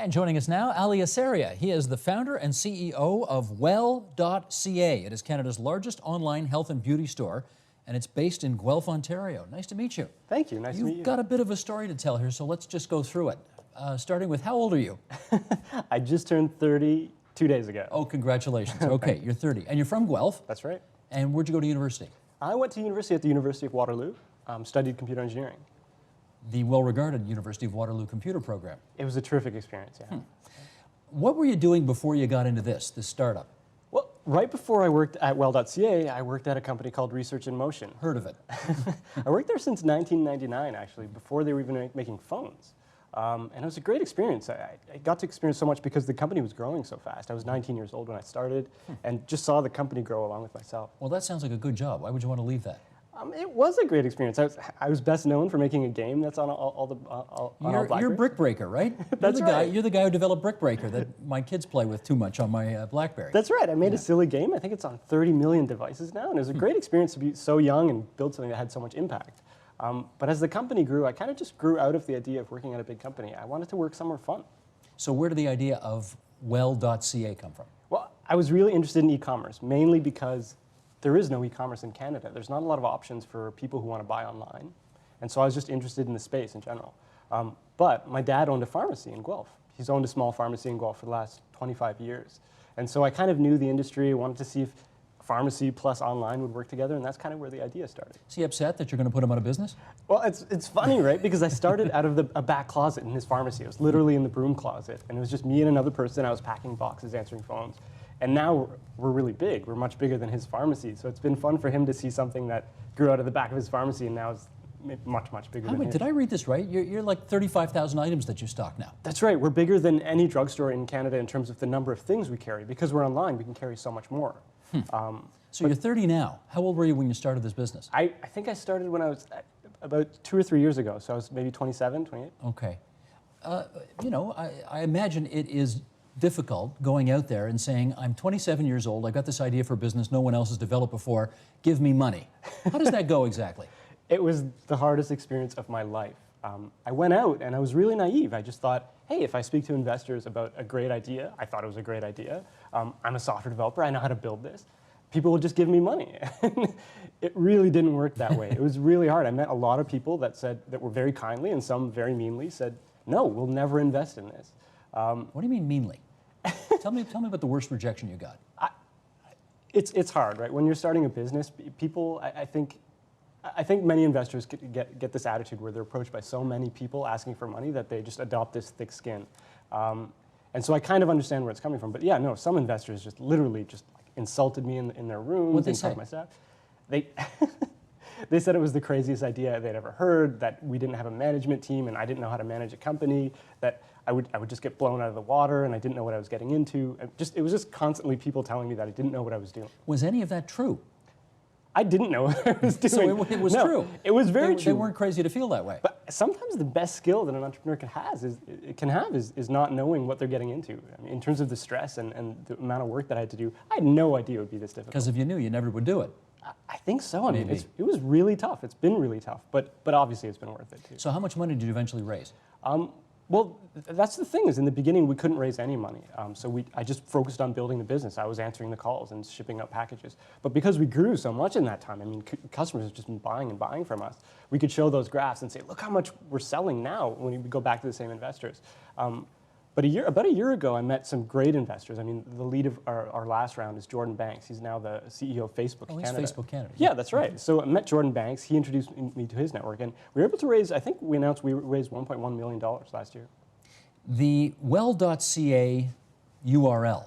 And joining us now, Asaria. He is the founder and CEO of well.ca. It is Canada's largest online health and beauty store, and it's based in Guelph, Ontario. Nice to meet you. Thank you. Nice to meet you. You've got a bit of a story to tell here, so let's just go through it. Starting with, how old are you? I just turned 30 2 days ago. Oh, congratulations. Okay, you're 30. And you're from Guelph? That's right. And where'd you go to university? I went to university at the University of Waterloo, studied computer engineering. The well-regarded University of Waterloo computer program. It was a terrific experience, yeah. What were you doing before you got into this startup? Well, right before I worked at well.ca, I worked at a company called Research in Motion. Heard of it. I worked there since 1999, actually, before they were even making phones. And it was a great experience. I got to experience so much because the company was growing so fast. I was 19 years old when I started and just saw the company grow along with myself. Well, that sounds like a good job. Why would you want to leave that? It was a great experience. I was best known for making a game that's on all BlackBerries. You're Brick Breaker, right? That's right. You're the guy who developed Brick Breaker that my kids play with too much on my BlackBerry. That's right. I made a silly game. I think it's on 30 million devices now, and it was a great experience to be so young and build something that had so much impact. But as the company grew, I kind of just grew out of the idea of working at a big company. I wanted to work somewhere fun. So where did the idea of well.ca come from? Well, I was really interested in e-commerce, mainly because there is no e-commerce in Canada. There's not a lot of options for people who want to buy online. And so I was just interested in the space in general. But my dad owned a pharmacy in Guelph. He's owned a small pharmacy in Guelph for the last 25 years. And so I kind of knew the industry, wanted to see if pharmacy plus online would work together, and that's kind of where the idea started. Is he upset that you're going to put him out of business? Well, it's funny, right? Because I started out of a back closet in his pharmacy. It was literally in the broom closet, and it was just me and another person. I was packing boxes, answering phones. And now we're really big. We're much bigger than his pharmacy. So it's been fun for him to see something that grew out of the back of his pharmacy and now is much, much bigger than his. Did I read this right? You're like 35,000 items that you stock now. That's right. We're bigger than any drugstore in Canada in terms of the number of things we carry. Because we're online, we can carry so much more. So you're 30 now. How old were you when you started this business? I think I started when I was about 2 or 3 years ago. So I was maybe 27, 28. Okay. You know, I imagine it is difficult going out there and saying, I'm 27 years old, I got this idea for a business no one else has developed before, give me money. How does that go exactly? It was the hardest experience of my life. I went out and I was really naive. I just thought, hey, if I speak to investors about a great idea, I thought it was a great idea, I'm a software developer, I know how to build this, people will just give me money. It really didn't work that way. It was really hard. I met a lot of people that were very kindly and some very meanly said, no, we'll never invest in this. What do you mean meanly? Tell me about the worst rejection you got. It's hard, right? When you're starting a business, people, I think many investors get this attitude where they're approached by so many people asking for money that they just adopt this thick skin. And so I kind of understand where it's coming from. But yeah, no, some investors just literally just insulted me in their rooms. What'd they say? My staff. They said it was the craziest idea they'd ever heard, that we didn't have a management team and I didn't know how to manage a company, that I would just get blown out of the water and I didn't know what I was getting into. It was just constantly people telling me that I didn't know what I was doing. Was any of that true? I didn't know what I was doing. So it was true? It was very true. They weren't crazy to feel that way. But sometimes the best skill that an entrepreneur can have is not knowing what they're getting into. I mean, in terms of the stress and the amount of work that I had to do, I had no idea it would be this difficult. Because if you knew, you never would do it. I think so. I mean, it was really tough. It's been really tough, but obviously it's been worth it too. So how much money did you eventually raise? Well, that's the thing, is in the beginning we couldn't raise any money. I just focused on building the business. I was answering the calls and shipping out packages. But because we grew so much in that time, I mean, customers have just been buying and buying from us. We could show those graphs and say, look how much we're selling now when we go back to the same investors. But about a year ago, I met some great investors. I mean, the lead of our last round is Jordan Banks. He's now the CEO of Facebook Canada. He's Facebook Canada. Yeah, that's right. So I met Jordan Banks. He introduced me to his network. And we were able to raise, I think we announced we raised $1.1 million last year. The well.ca URL,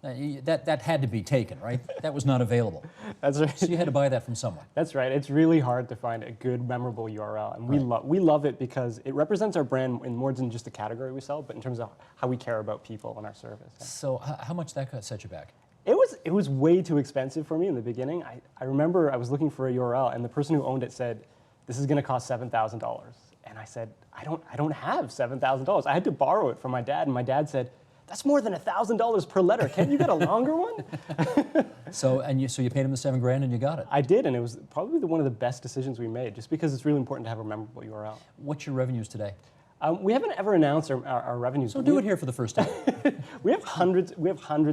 that had to be taken, right? That was not available. That's right. So you had to buy that from someone. That's right. It's really hard to find a good, memorable URL, and we love it because it represents our brand in more than just the category we sell, but in terms of how we care about people and our service. So how much that set you back? It was way too expensive for me in the beginning. I remember I was looking for a URL, and the person who owned it said, "This is going to cost $7,000." And I said, "I don't have $7,000. I had to borrow it from my dad." And my dad said, "That's more than $1,000 per letter. Can't you get a longer one?" So you paid him the $7,000 and you got it. I did, and it was probably one of the best decisions we made, just because it's really important to have a memorable URL. What's your revenues today? We haven't ever announced our revenues. So do it here for the first time. We have hundreds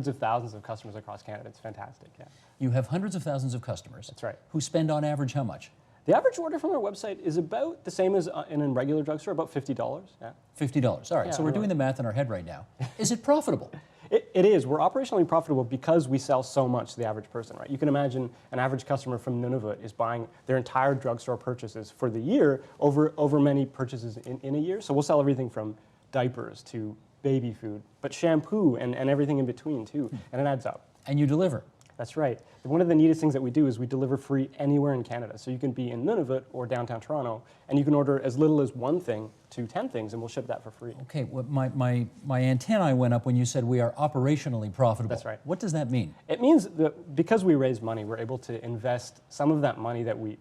of thousands of customers across Canada. It's fantastic. Yeah. You have hundreds of thousands of customers. That's right. Who spend on average how much? The average order from our website is about the same as in a regular drugstore, about $50. Yeah. $50. All right, Yeah, so we're doing the math in our head right now. Is it profitable? It is. We're operationally profitable because we sell so much to the average person, right? You can imagine an average customer from Nunavut is buying their entire drugstore purchases for the year over many purchases in a year. So we'll sell everything from diapers to baby food, but shampoo and everything in between too, and it adds up. And you deliver. That's right. One of the neatest things that we do is we deliver free anywhere in Canada. So you can be in Nunavut or downtown Toronto, and you can order as little as 1 thing to 10 things, and we'll ship that for free. Okay, well, my antennae went up when you said we are operationally profitable. That's right. What does that mean? It means that because we raise money, we're able to invest some of that money that we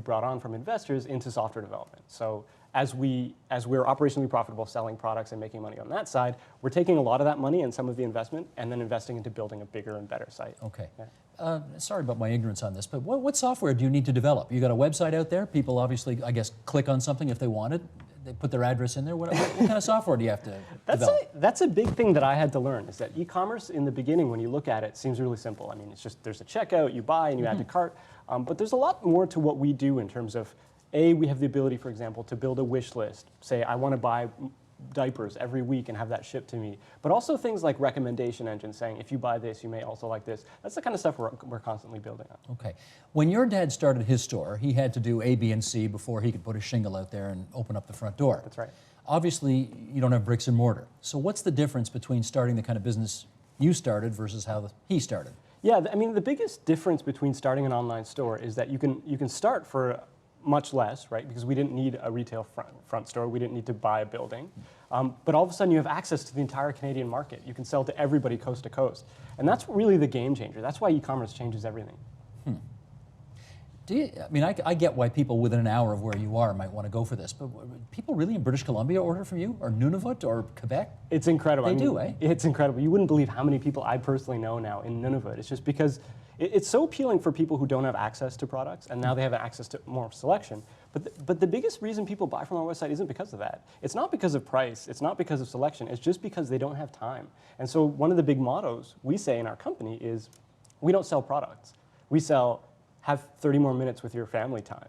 brought on from investors into software development. So as we're operationally profitable selling products and making money on that side, we're taking a lot of that money and some of the investment and then investing into building a bigger and better site. Okay. Yeah. Sorry about my ignorance on this, but what software do you need to develop? You got a website out there? People obviously, I guess, click on something if they want it. They put their address in there. What kind of software do you have to develop? That's a big thing that I had to learn, is that e-commerce in the beginning, when you look at it, seems really simple. I mean, it's just there's a checkout, you buy and you add to cart. But there's a lot more to what we do in terms of, we have the ability, for example, to build a wish list. Say, I want to buy diapers every week and have that shipped to me. But also things like recommendation engines saying, if you buy this, you may also like this. That's the kind of stuff we're constantly building on. Okay. When your dad started his store, he had to do A, B, and C before he could put a shingle out there and open up the front door. That's right. Obviously, you don't have bricks and mortar. So what's the difference between starting the kind of business you started versus how he started? Yeah, I mean, the biggest difference between starting an online store is that you can start for much less, right? Because we didn't need a retail front store. We didn't need to buy a building. But all of a sudden, you have access to the entire Canadian market. You can sell to everybody coast to coast. And that's really the game changer. That's why e-commerce changes everything. I get why people within an hour of where you are might want to go for this, but people really in British Columbia order from you, or Nunavut, or Quebec? It's incredible. They do, eh? It's incredible. You wouldn't believe how many people I personally know now in Nunavut. It's just because it's so appealing for people who don't have access to products, and now they have access to more selection. But the biggest reason people buy from our website isn't because of that. It's not because of price. It's not because of selection. It's just because they don't have time. And so one of the big mottos we say in our company is, we don't sell products. We sell, have 30 more minutes with your family time.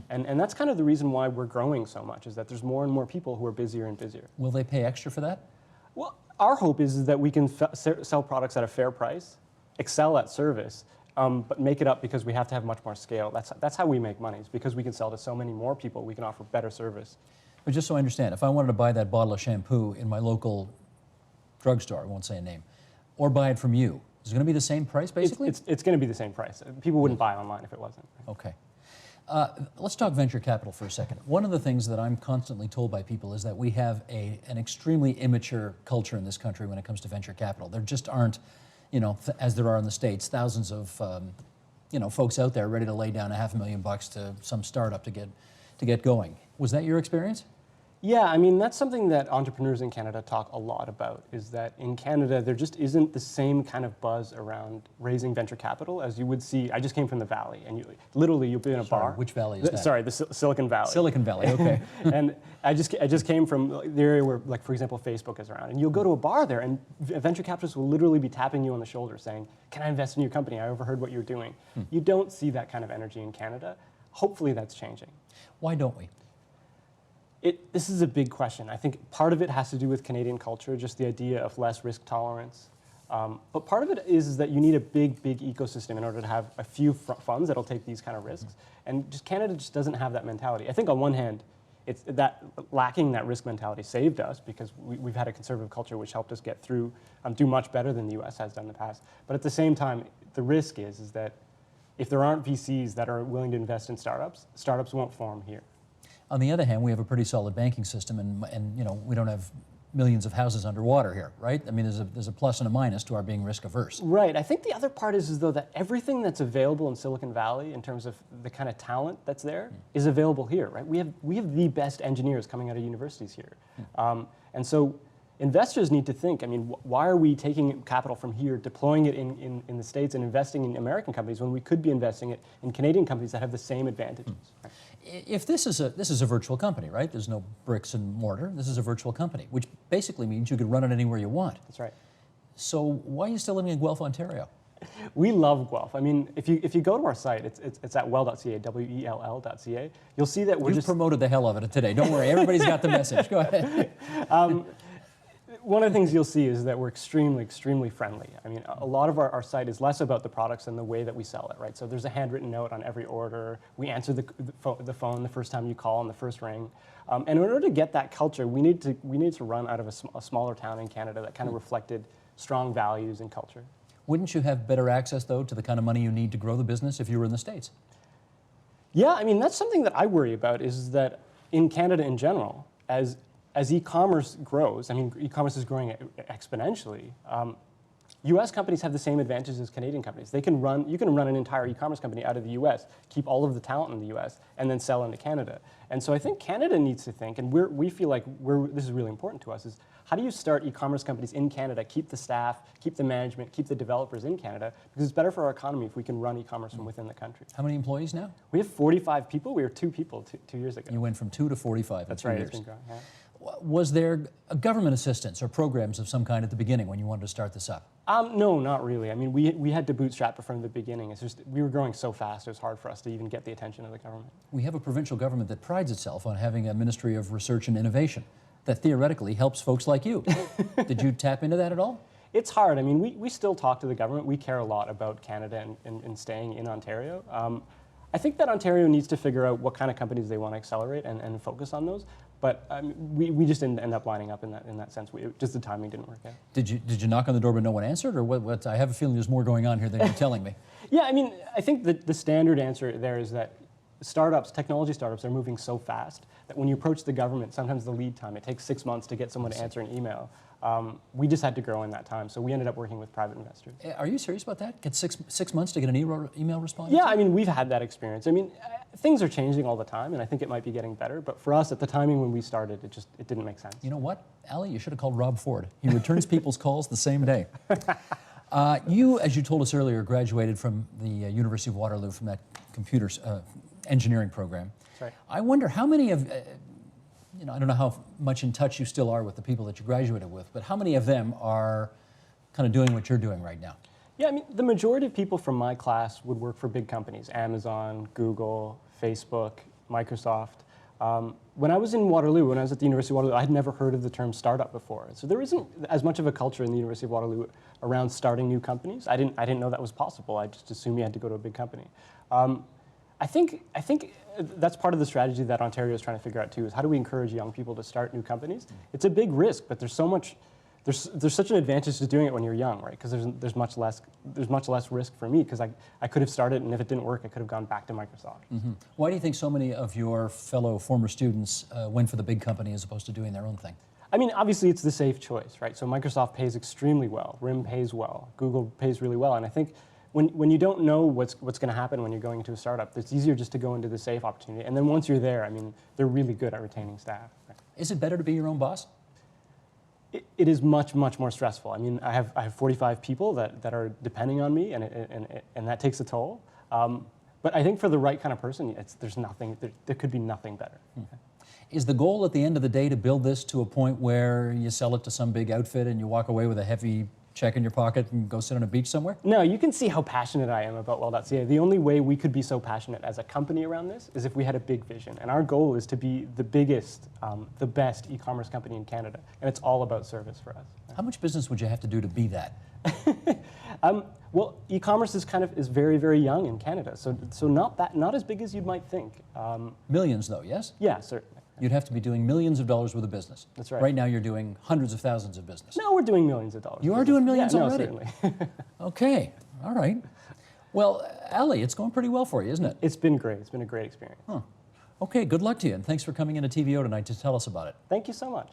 And that's kind of the reason why we're growing so much, is that there's more and more people who are busier and busier. Will they pay extra for that? Well, our hope is that we can sell products at a fair price, excel at service, but make it up because we have to have much more scale. That's how we make money, is because we can sell to so many more people, we can offer better service. But just so I understand, if I wanted to buy that bottle of shampoo in my local drugstore, I won't say a name, or buy it from you, is it going to be the same price, basically? It's going to be the same price. People wouldn't buy online if it wasn't. Okay. Let's talk venture capital for a second. One of the things that I'm constantly told by people is that we have an extremely immature culture in this country when it comes to venture capital. There just aren't, as there are in the States, thousands of folks out there ready to lay down $500,000 to some startup to get going. Was that your experience? Yeah, I mean, that's something that entrepreneurs in Canada talk a lot about, is that in Canada, there just isn't the same kind of buzz around raising venture capital as you would see. I just came from the Valley, and you'll be in a bar. Which valley is that? Sorry, the Silicon Valley. Silicon Valley, okay. And I just came from the area where, like, for example, Facebook is around. And you'll go to a bar there, and venture capitalists will literally be tapping you on the shoulder saying, can I invest in your company? I overheard what you're doing. You don't see that kind of energy in Canada. Hopefully that's changing. Why don't we? This is a big question. I think part of it has to do with Canadian culture, just the idea of less risk tolerance. But part of it is that you need a big ecosystem in order to have a few funds that'll take these kind of risks. And Canada just doesn't have that mentality. I think on one hand, it's that lacking that risk mentality saved us, because we've had a conservative culture which helped us get through, do much better than the US has done in the past. But at the same time, the risk is that if there aren't VCs that are willing to invest in startups won't form here. On the other hand, we have a pretty solid banking system, and we don't have millions of houses underwater here, right? I mean, there's a plus and a minus to our being risk averse. Right. I think the other part is though that everything that's available in Silicon Valley in terms of the kind of talent that's there is available here, right? We have the best engineers coming out of universities here, and so investors need to think, I mean, why are we taking capital from here, deploying it in the States and investing in American companies when we could be investing it in Canadian companies that have the same advantages? Right? If this is a virtual company, right? There's no bricks and mortar. This is a virtual company, which basically means you can run it anywhere you want. That's right. So why are you still living in Guelph, Ontario? We love Guelph. I mean, if you go to our site, it's at well.ca, well.ca. You'll see that we're You promoted the hell of it today. Don't worry, everybody's got the message. Go ahead. One of the things you'll see is that we're extremely, extremely friendly. I mean, a lot of our site is less about the products and the way that we sell it, right? So there's a handwritten note on every order. We answer the phone the first time you call on the first ring. And in order to get that culture, we need to run out of a smaller town in Canada that kind of reflected strong values and culture. Wouldn't you have better access, though, to the kind of money you need to grow the business if you were in the States? Yeah, I mean, that's something that I worry about, is that in Canada in general, as e-commerce grows, I mean, e-commerce is growing exponentially. U.S. companies have the same advantages as Canadian companies. You can run an entire e-commerce company out of the U.S., keep all of the talent in the U.S., and then sell into Canada. And so I think Canada needs to think, and we feel like this is really important to us, is how do you start e-commerce companies in Canada, keep the staff, keep the management, keep the developers in Canada, because it's better for our economy if we can run e-commerce from within the country. How many employees now? We have 45 people. We were 2 people 2 years ago. You went from 2 to 45 That's in 2 right, years. it's been growing, yeah. Was there a government assistance or programs of some kind at the beginning when you wanted to start this up? No, not really. I mean, we had to bootstrap it from the beginning. It's just we were growing so fast, it was hard for us to even get the attention of the government. We have a provincial government that prides itself on having a Ministry of Research and Innovation that theoretically helps folks like you. Did you tap into that at all? It's hard. I mean, we still talk to the government. We care a lot about Canada and staying in Ontario. I think that Ontario needs to figure out what kind of companies they want to accelerate and focus on those. But we just didn't end up lining up in that sense. Just the timing didn't work out. Did you knock on the door but no one answered, or what? I have a feeling there's more going on here than you're telling me. Yeah, I mean, I think that the standard answer there is that technology startups are moving so fast that when you approach the government, sometimes the lead time, it takes 6 months to get someone to answer an email. We just had to grow in that time, so we ended up working with private investors. Are you serious about that? Get six months to get an email response? Yeah, I mean, we've had that experience. I mean, things are changing all the time, and I think it might be getting better. But for us, at the timing when we started, it didn't make sense. You know what, Ali? You should have called Rob Ford. He returns people's calls the same day. You, as you told us earlier, graduated from the University of Waterloo from that computer engineering program. That's right. I wonder how many of I don't know how much in touch you still are with the people that you graduated with, but how many of them are kind of doing what you're doing right now? Yeah, I mean, the majority of people from my class would work for big companies, Amazon, Google, Facebook, Microsoft. When I was in Waterloo, when I was at the University of Waterloo, I had never heard of the term startup before. So there isn't as much of a culture in the University of Waterloo around starting new companies. I didn't know that was possible. I just assumed you had to go to a big company. I think that's part of the strategy that Ontario is trying to figure out too, is how do we encourage young people to start new companies? It's a big risk, but there's such an advantage to doing it when you're young, right? Because there's much less risk for me, because I could have started, and if it didn't work, I could have gone back to Microsoft. Mm-hmm. Why do you think so many of your fellow former students went for the big company as opposed to doing their own thing? I mean, obviously it's the safe choice, right? So Microsoft pays extremely well, RIM pays well, Google pays really well, and I think when you don't know what's going to happen when you're going into a startup, it's easier just to go into the safe opportunity. And then once you're there, I mean, they're really good at retaining staff. Right? Is it better to be your own boss? It is much, much more stressful. I mean, I have 45 people that are depending on me, and that takes a toll. But I think for the right kind of person, there could be nothing better. Okay. Is the goal at the end of the day to build this to a point where you sell it to some big outfit and you walk away with a heavy check in your pocket and go sit on a beach somewhere? No, you can see how passionate I am about well.ca. The only way we could be so passionate as a company around this is if we had a big vision. And our goal is to be the biggest, the best e-commerce company in Canada. And it's all about service for us. How much business would you have to do to be that? Well, e-commerce is very, very young in Canada. So not as big as you might think. Millions though, yes? Yeah, certainly. You'd have to be doing millions of dollars worth of business. That's right. Right now you're doing hundreds of thousands of business. No, we're doing millions of dollars. You are doing millions already? Certainly. Okay, all right. Well, Ali, it's going pretty well for you, isn't it? It's been great. It's been a great experience. Huh. Okay, good luck to you, and thanks for coming into TVO tonight to tell us about it. Thank you so much.